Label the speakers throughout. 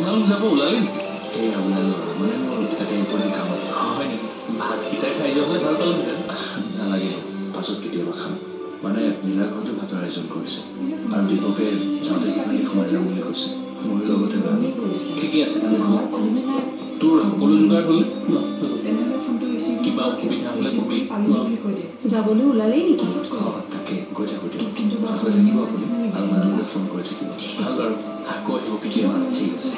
Speaker 1: আপোনালোক যাব ওলালে নেকি?
Speaker 2: এই ওলালো মানে মোৰ এটা ইম্পৰ্টেণ্ট কাম আছে।
Speaker 1: হয় নেকি? ভাতকেইটাই খাই যোৱা হ'লে ভাল পালোঁহেঁতেন।
Speaker 2: নালাগে, পাছত কেতিয়াবা খাম। মানে নীলা ঘৰতো ভাতৰ আয়োজন কৰিছে আৰু দীপকে যাওঁতে কিমানে সোমাই যাম বুলি কৈছে। ময়ো লগতে যাম।
Speaker 1: ঠিকেই আছে। তোৰ সকলো যোগাৰ হ'ল কিবা অসুবিধা হ'লে কবি।
Speaker 3: যাবলৈ ওলালেই নেকি?
Speaker 2: তাকে গৈ থাকোঁ দিয়ক। হৈ থাকিব আপুনি আৰু মাজে মাজে ফোন কৰি থাকিব।
Speaker 1: ভাল বাৰু, আকৌ আহিব কেতিয়াবা।
Speaker 2: ঠিক আছে।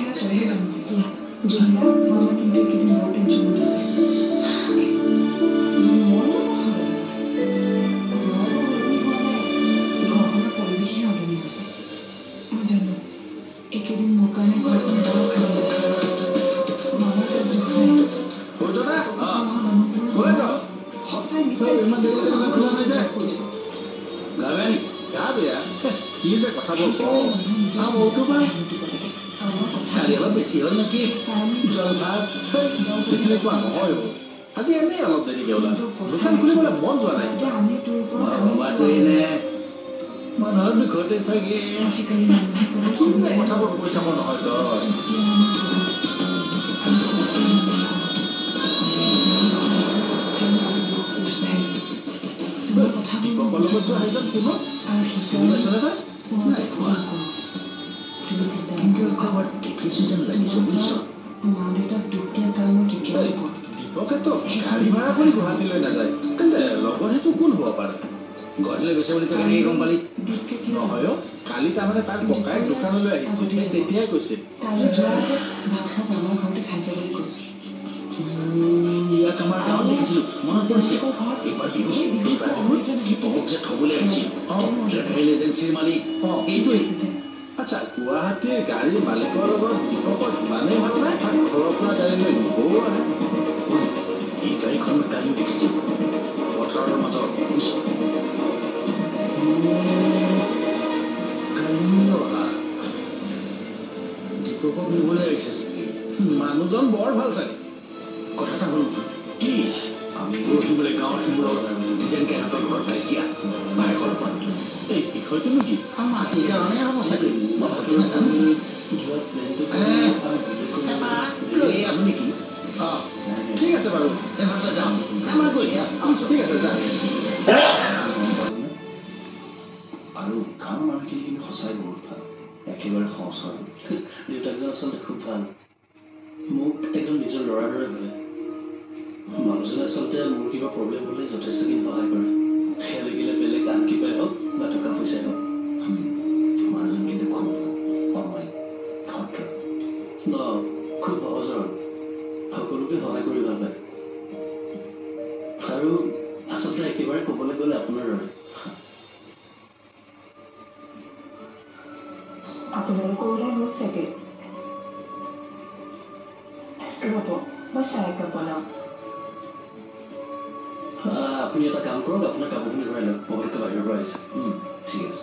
Speaker 3: একেদিন মোৰ কাৰণে ঘৰখন বৰ খালী আছে। সঁচাই মিছাই
Speaker 2: অলপ বেছি হ'ল নেকি? তেনেকুৱা নহয়। আজি এনেই অলপ দেৰিকে ওলাম। দোকান খুলিবলৈ মন যোৱা নাই। মানুহৰ দুখতে চাগে কথাবোৰ কৈ চাব নহয় তই। দীপকৰ লগত যোৱা সেইজন কোনো দেখিছো যেন লাগিছে বুজিছ। দীপকেতো গাড়ী ভাড়া কৰি গুৱাহাটীলৈ নাযায়, তেন্তে লগত সেইটো কোন হ'ব পাৰে? গুৱাহাটীলৈ গৈছে বুলি তই কেনেকৈ গম পালি? নহয় কালি তাৰমানে তাৰ ককাই দোকানলৈ আহিছিল, তেতিয়াই কৈছিল। ইয়াক আমাৰ গাঁৱত দেখিছিলো, মনত পৰিছে। এইবাৰ বিহু দীপকক যে থবলৈ আহিছিল ট্ৰেভেল এজেঞ্চিৰ মালিক এইটোৱেই। আচ্ছা, গুৱাহাটীৰ গাড়ীৰ মালিকৰ লগত দীপকৰ ইমানেই ভাল নাই, তাক ঘৰৰ পৰা গাড়ী লৈ নিবও আহে। এই গাড়ীখন মই কালিও দেখিছিল পথাৰৰ মাজত। দীপকক নিবলৈ আহিছে চাগে। মানুহজন বৰ ভাল চাগে। কথা এটা হ'ল কি? আমি পৰহি বোলে গাঁৱৰ সিমূৰত যেনকে সিহঁতৰ ঘৰত কাজিয়া ভাইকৰ ওপৰত। এই বিষয়টোনো কি? মাটিৰ কাৰণে হ'ব চাগে। যোৱা প্লেনটো আছো নেকি? ঠিক আছে বাৰু, এভাৰটা যাম। আমাৰ গৈ ঠিক আছে যা। আৰু গাঁৱৰ মানুহখিনি কিন্তু সঁচাই বহুত ভাল, একেবাৰে সহজ। দেউতাকজন আচলতে খুব ভাল, মোক একদম নিজৰ ল'ৰাৰ দৰে ভাবে। মানুহজনে আচলতে মোৰ কিবা প্ৰব্লেম হ'লে যথেষ্টখিনি সহায় কৰে। সেয়া লাগিলে বেলেগ আন কিবাই হওক বা টকা পইচাই হওক। মানুহজন কিন্তু খুব অমায়িক ভদ্ৰ, খুব সহজৰ, সকলোকে সহায় কৰি ভাল পায়। আৰু আচলতে একেবাৰে ক'বলৈ গ'লে আপোনাৰ দৰে।
Speaker 3: আপোনালোকৰ ওলাই হ'ল চাগে। ৰ'ব মই চাহ একাপ বনাওঁ।
Speaker 2: আপুনি এটা কাম কৰক, আপোনাৰ কাপোৰখিনি ভৰাই লওক, পকেটটো বাহিৰৰ পৰা আহিছে। ঠিক আছে।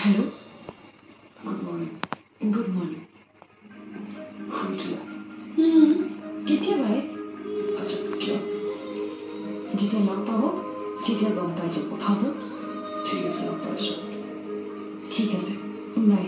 Speaker 3: Hello',
Speaker 2: good morning.
Speaker 3: Good morning.
Speaker 2: শুই উঠিলা?
Speaker 3: কেতিয়াবাই।
Speaker 2: আচ্ছা, কিয়?
Speaker 3: যেতিয়া লগ পাব তেতিয়া গম পাই যাব। হ'ব,
Speaker 2: ঠিক আছে, লগ পাইছোঁ।
Speaker 3: ঠিক আছে, বাই।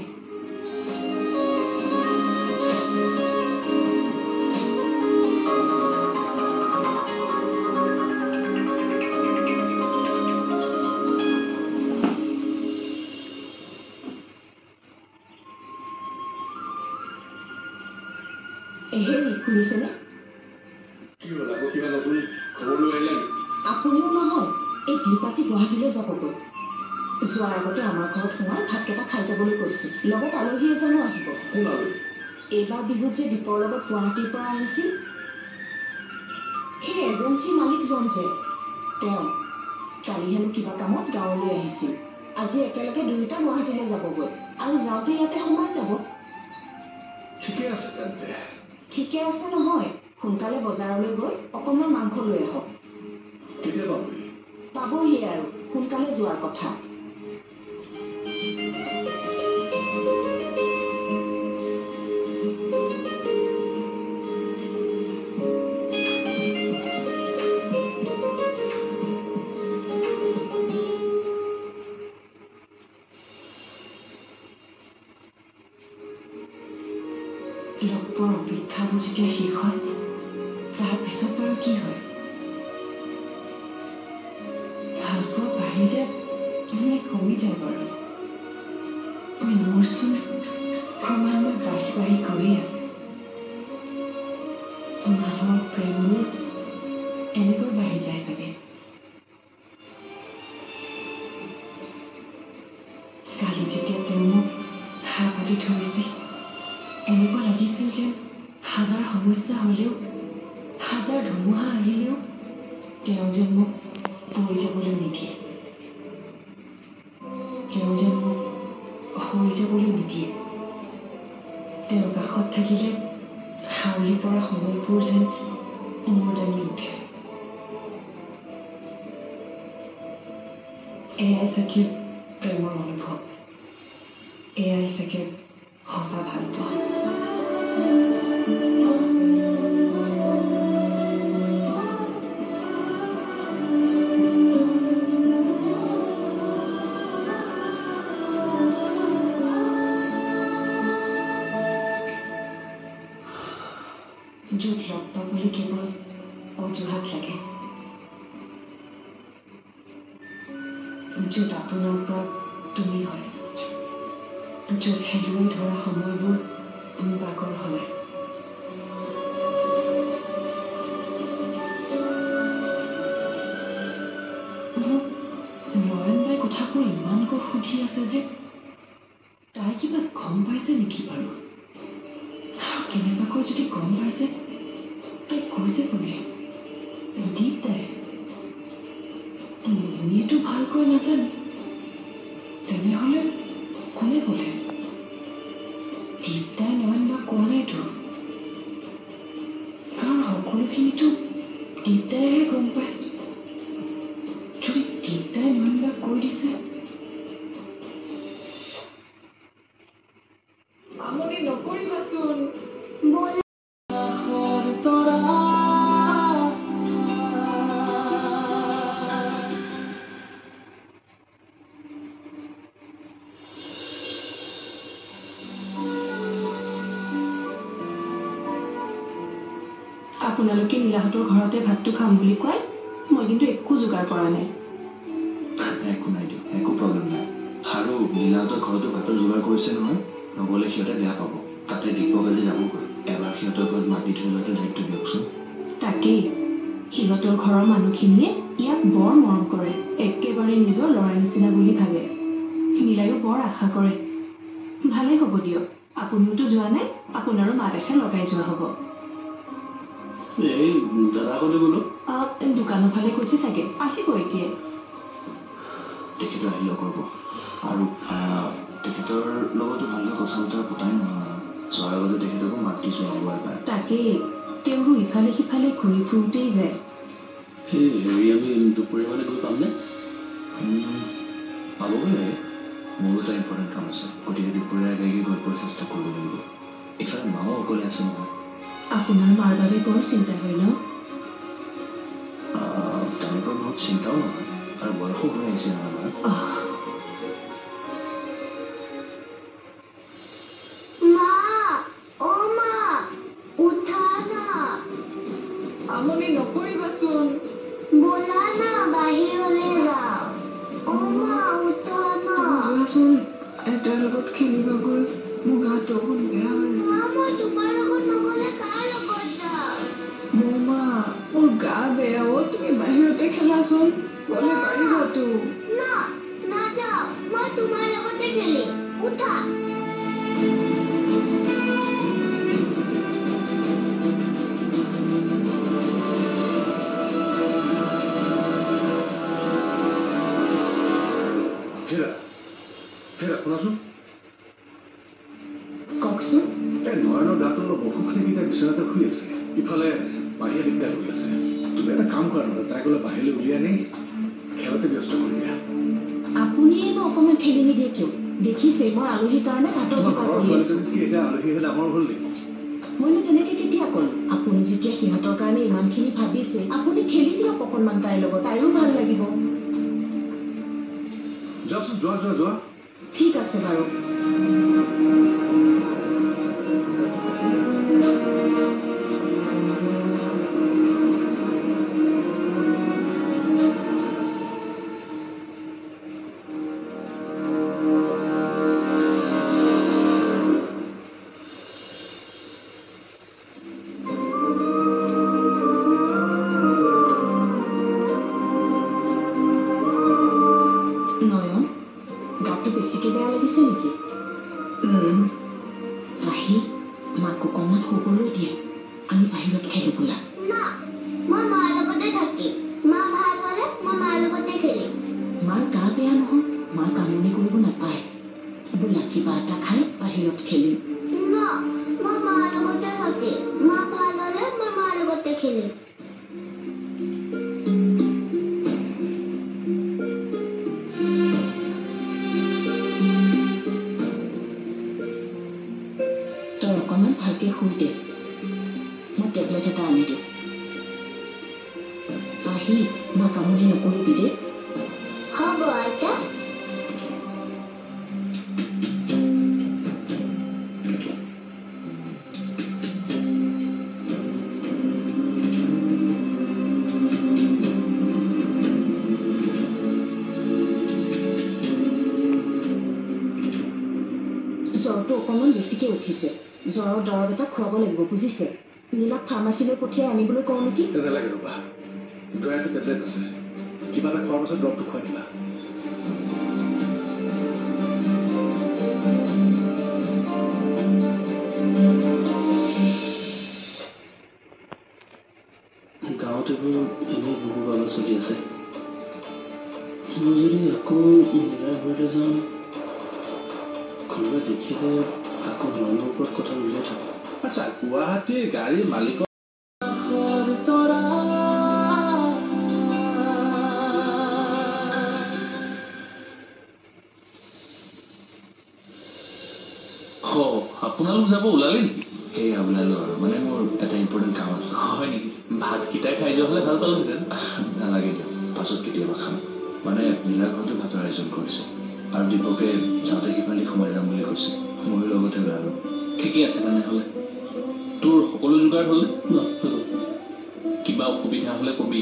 Speaker 3: হেৰি শুনিছেনে?
Speaker 2: কি হ'ল আকৌ কিবা নতুন খবৰ লৈ আহিলে নেকি?
Speaker 3: আপুনিও নহয়, এই দীপাচি গুৱাহাটীলৈ যাবগৈ। যোৱাৰ আগতে আমাৰ ঘৰত সোমাই ভাতকেইটা খাই যাবলৈ কৈছোঁ। লগত আলহী এজনো আহিব।
Speaker 2: কোন আলহী?
Speaker 3: এইবাৰ বিহুত যে দীপৰ লগত গুৱাহাটীৰ পৰা আহিছিল, সেই এজেঞ্চিৰ মালিকজন যে তেওঁ কালি হেনো কিবা কামত গাঁৱলৈ আহিছিল। আজি একেলগে দুয়োটা গুৱাহাটীলৈ যাবগৈ আৰু যাওঁতে ইয়াতে সোমাই যাব।
Speaker 2: ঠিকে আছে তেন্তে।
Speaker 3: ঠিকে আছে নহয়, সোনকালে বজাৰলৈ গৈ অকণমান মাংস লৈ আহক।
Speaker 2: কেতিয়া পাবহি?
Speaker 3: পাবহি আৰু, সোনকালে যোৱাৰ কথা। আৰু কি হয় ভাল পোৱা বাঢ়ি যায় নে কমি যায় বাৰু মোৰচোন ক্ৰমান্বয়ে বাঢ়ি বাঢ়ি গৈয়ে আছে মানুহৰ প্ৰেমবোৰ এনেকৈ বাঢ়ি যায় চাগে কালি যেতিয়া তেওঁ মোক হাত পাতি ধৰিছিল এনেকুৱা লাগিছিল যে হাজাৰ সমস্যা হ'লেও হাজাৰ ধুমুহা আহিলেও তেওঁ যেন মোক পৰি যাবলৈ নিদিয়ে তেওঁ যেন মোক হৈ যাবলৈ নিদিয়ে তেওঁৰ কাষত থাকিলে হাউলি পৰা সময়বোৰ যেন মোৰ দাঙি উঠে এয়াই চাগে প্ৰেমৰ অনুভৱ এয়াই চাগে সঁচা ভাল পোৱা য'ত লগ পাবলৈ কেৱল অজুহাত লাগে য'ত আপোনাৰ পৰা তুমি হয় য'ত হেলুৱাই ধৰা সময়বোৰ বাগৰ হয় মোক নয়ন বাই কথাবোৰ ইমানকৈ সুধি আছে যে তাই কিবা গম পাইছে নেকি বাৰু আৰু কেনেবাকৈ যদি গম পাইছে তাই কৈছে কোনে দীপ তাই মুনিয়েতো ভালকৈ নাজানে তেনেহ'লে কোনে ক'লে দীপ তাই নয়ন বা কোৱা নাইতো কাৰণ সকলোখিনিতো দীপ তাইহে গম পায় যদি দীপ তাই নয়ন বা কৈ দিছে আমনি নকৰিবাচোন বল আপোনালোকে নীলাহঁতৰ ঘৰতে ভাতটো খাম বুলি কয় মই কিন্তু একো যোগাৰ কৰা নাই
Speaker 2: একো নাই দিয়ক একো প্ৰব্লেম নাই আৰু নীলাহঁতৰ ঘৰতো ভাতৰ যোগাৰ কৰিছে নহয় নগ'লে সিহঁতে বেয়া পাব তাতে দীপক আজি যাবগৈ এবাৰ সিহঁতৰ ঘৰত মাতি থৈ যোৱাটো দায়িত্ব দিয়কচোন
Speaker 3: তাকেই সিহঁতৰ ঘৰৰ মানুহখিনিয়ে ইয়াক বৰ মৰম কৰে একেবাৰে নিজৰ ল'ৰাৰ নিচিনা বুলি ভাবে নীলায়ো বৰ আশা কৰে ভালেই হ'ব দিয়ক আপুনিওতো যোৱা নাই আপোনাৰো মাত এষাৰ লগাই যোৱা হ'ব
Speaker 2: এই দাদা ক'লে গ'লো
Speaker 3: দোকানৰ ফালে কৈছে চাগে আহিব এতিয়া
Speaker 2: তেখেতে আহি লগ কৰিব আৰু তেখেতৰ লগতো ভালদৰে কথা বতৰা পতাই নহয় যোৱাৰ আগতে তেখেতকো মাত দি যোৱা হ'ব এবাৰ
Speaker 3: তাকেই তেওঁৰো ইফালে সিফালে ঘূৰি ফুৰোঁতেই যায়
Speaker 2: সেই হেৰি আমি দুপৰীয়া মানে গৈ পামনে পাবগৈ লাগে মোৰো এটা ইম্পৰ্টেণ্ট কাম আছে গতিকে দুপৰীয়া আগে গৈ পোৱাৰ চেষ্টা কৰিব লাগিব ইফালে মাও অকলে আছে নহয়
Speaker 3: আপোনাৰ মাৰ বাবে বৰ চিন্তা হয় ন
Speaker 2: তেনেকৈ বহুত চিন্তাও নহয় আৰু বয়সো হৈ আহিছে নহয় আমাৰ
Speaker 3: আমনি নকৰিবাচোন
Speaker 4: बोला ना बाहिरले जाओ ओ मा उठा ना
Speaker 3: যোৱাচোন আইতাৰ লগত খেলিবগৈ মোৰ গাটো অকণ বেয়া হৈছে
Speaker 4: मामा তোমাৰ লগত নগলে কাৰ লগত যাও
Speaker 3: মোৰ মা মোৰ গা বেয়া তুমি বাহিৰতে খেলাচোন গ'লে পাৰিবতো
Speaker 4: না না যাও মই তোমাৰ লগতে খেলিম উঠা
Speaker 2: শুনাচোন
Speaker 3: কওকচোন
Speaker 2: এই নয়নৰ গাটো অলপ অসুখ থাকি তাই বিচনাতে শুই আছে ইফালে বাহিৰে দিগদাৰ হৈ আছে তুমি এটা কাম কৰা নহয় তাইক অলপ বাহিৰলৈ উলিয়াই আনি খেলতে ব্যস্ত কৰি দিয়া
Speaker 3: আপুনিয়েনো অকণমান ঠেলি নিদিয়ে কিয় দেখিছে মই আলহীৰ কাৰণে ভাতৰ যোগাৰ কৰি আছো
Speaker 2: এতিয়া আলহী হ'লে ডাঙৰ হ'ল নেকি
Speaker 3: মইনো তেনেকে কেতিয়া ক'লো আপুনি যেতিয়া সিহঁতৰ কাৰণে ইমানখিনি ভাবিছে আপুনি খেলি দিয়ক অকণমান তাইৰ লগত তাইৰো ভাল লাগিব
Speaker 2: যাওকচোন যোৱা যোৱা যোৱা
Speaker 3: ঠিক আছে বাৰু বেছিকৈ বেয়া লাগিছে নেকি? পাহি মাক অকণমান শুবলৈ দিয়ে, আমি বাহিৰত খেলো বোলা।
Speaker 4: না মই মাৰ লগতে থাকিম। মা ভাল হ'লে মই মাৰ লগতে খেলিম।
Speaker 3: মাৰ গা বেয়া নহয়, মা কামনি কৰিব নাপায়। বোলা কিবা এটা খাই বাহিৰত খেলিম।
Speaker 4: না মই মাৰ লগতে থাকিম। মা ভাল হ'লে মই মাৰ লগতে খেলিম।
Speaker 3: তই অকণমান ভালকৈ শুই দে, মই টেবলেট এটা আনি দিওঁ। আহি মা কামনি নকৰিবি দেই।
Speaker 4: হ'ব আইতা।
Speaker 3: জ্বৰটো অকণমান বেছিকৈ উঠিছে, জ্বৰৰ দৰৱ এটা খুৱাব লাগিব, বুজিছে? নীলাক ফাৰ্মাচীলৈ পঠিয়াই আনিবলৈ কওঁ নেকি?
Speaker 2: নালাগে ৰ'বা, ড্ৰাইটো টেবলেট আছে, কিবা এটা খোৱাৰ পাছত দৰৱটো খুৱাই দিবা। গাঁৱত এইবোৰ এনেই বহু বাবা চলি আছে। মই যদি আকৌ নীলাৰ ঘৰলৈ যাওঁ, কোনোবাই দেখিলে আকৌ মনৰ ওপৰত কথা উলিয়াই থাকোঁ। আচ্ছা, গুৱাহাটীৰ গাড়ীৰ মালিকৰ
Speaker 1: আপোনালোক যাব ওলালে নেকি?
Speaker 2: সেয়া ওলালোঁ আৰু, মানে মোৰ এটা ইম্পৰ্টেণ্ট কাম আছে।
Speaker 1: হয় নেকি? ভাতকেইটাই খাই যোৱা হ'লে ভাল পালোহেঁতেন।
Speaker 2: নালাগে দিয়ক, পাছত কেতিয়াবা খাম। মানে নীলা ঘৰতো ভাতৰ আয়োজন কৰিছে আৰু দীপকে যাওঁতে সিফালে সোমাই যাম বুলি কৈছে। ময়ো লগতে ওলালোঁ।
Speaker 1: ঠিকেই আছে তেনেহ'লে। তোৰ সকলো যোগাৰ হ'লনে? কিবা অসুবিধা হ'লে কবি।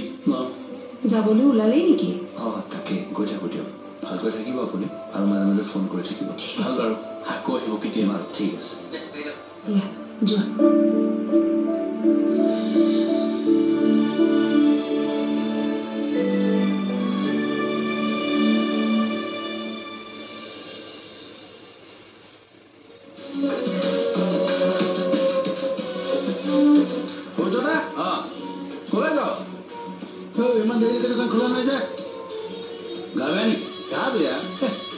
Speaker 3: যাবলৈ ওলালেই নেকি?
Speaker 2: অঁ তাকে, গৈ থাকোঁ দিয়ক। ভালকৈ থাকিব আপুনি আৰু মাজে মাজে ফোন কৰি থাকিব।
Speaker 1: ভাল বাৰু, আকৌ আহিব কেতিয়াবা।
Speaker 2: ঠিক আছে।
Speaker 3: দিয়া যোৱা।
Speaker 2: ইমান দেৰিলৈকে দোকান খোলা নাই যে? গা বেয়া নেকি? গা বেয়া?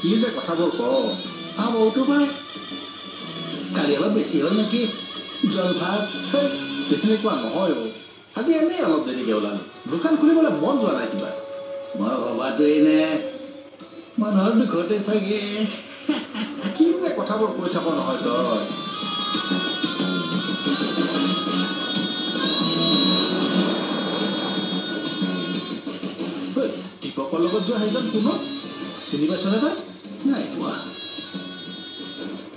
Speaker 2: কি যে কথাবোৰ কওঁ। মইতো পাই কালি অলপ বেছি হ'ল নেকি জল ভাত? তেনেকুৱা নহয়। আজি এনেই অলপ দেৰিকে ওলালো, দোকান খুলিবলৈ মন যোৱা নাই কিবা। মই ভবাটো এনে মানুহৰ দুখতে চাগে। কি যে কথাবোৰ কৈ থাক নহয় তই। দীপকৰ লগত যোৱা সেইজন কোনো চিনি পাইছনে তই? নাই পোৱা,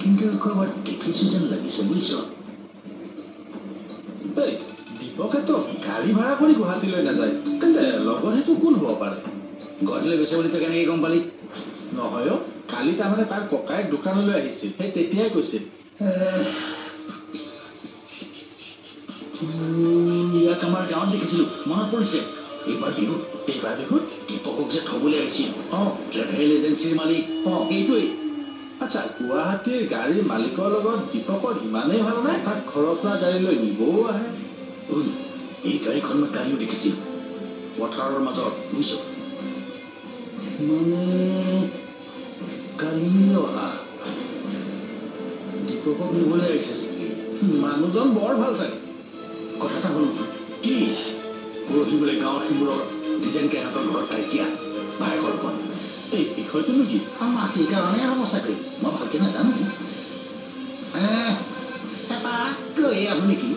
Speaker 2: কিন্তু ক'ৰবাত দেখিছো যেন লাগিছে বুজিছ। এই দীপকেতো গাড়ী ভাড়া কৰি গুৱাহাটীলৈ নাযায়, তেন্তে লগত সেইটো কোন হ'ব পাৰে? গুৱাহাটীলৈ গৈছে বুলি তই কেনেকৈ গম পালি? নহয় অ', কালি তাৰমানে তাৰ ককায়েক দোকানলৈ আহিছিল, সেই তেতিয়াই কৈছিল। ইয়াক আমাৰ গাঁৱত দেখিছিলো, মনত পৰিছে। এইবাৰ বিহুত দীপকক যে থবলৈ আহিছিল। ট্ৰেভেল এজেঞ্চিৰ মালিক। এইটোৱেই। আচ্ছা, গুৱাহাটীৰ গাড়ীৰ মালিকৰ লগত দীপকৰ ইমানেই ভাল নাই, তাক ঘৰৰ পৰা গাড়ী লৈ নিবও আহে। এই গাড়ীখন মই কালিও দেখিছিল পথাৰৰ মাজত, বুজিছ? মানে কালি অহা দীপকক নিবলৈ আহিছে চাগে। মানুহজন বৰ ভাল চাগে। কথা এটা হ'ল নহয়। কি? পৰহি বোলে গাঁৱৰ সিমূৰৰ ডিজাইনকে সিহঁতৰ ঘৰত কাজিয়া ভায়েকৰ লগত। এই বিষয়টোনো কি? মাটিৰ কাৰণে হ'ব চাগে, মই ভালকৈ নাজানো। এপাক গৈ আহো নেকি?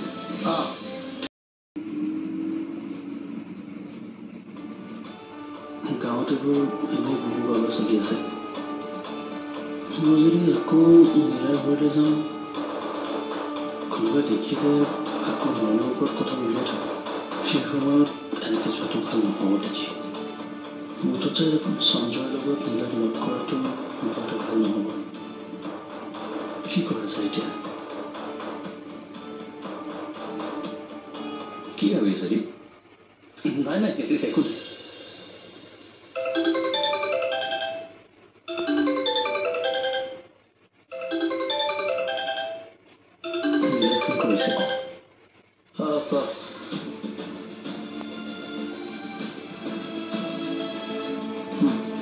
Speaker 2: গাঁৱত এইবোৰ এনেই বহু বাবা চলি আছে। মই যদি আকৌ নীলাৰ ঘৰলৈ যাওঁ, কোনোবাই দেখিলে আকৌ মনৰ ওপৰত কথা উলিয়াই থাকোঁ। সেই সময়ত এনেকৈ যোৱাটো ভাল নহ'ব দেখি। মুঠতে সঞ্জয়ৰ লগত নীলাক লগ কৰাটো মুঠতে ভাল নহ'ব। কি কৰা যায় এতিয়া? কি ভাবিছে? নাই নাই, একো নাই।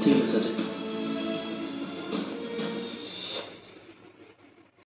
Speaker 2: ঠিক আছে দে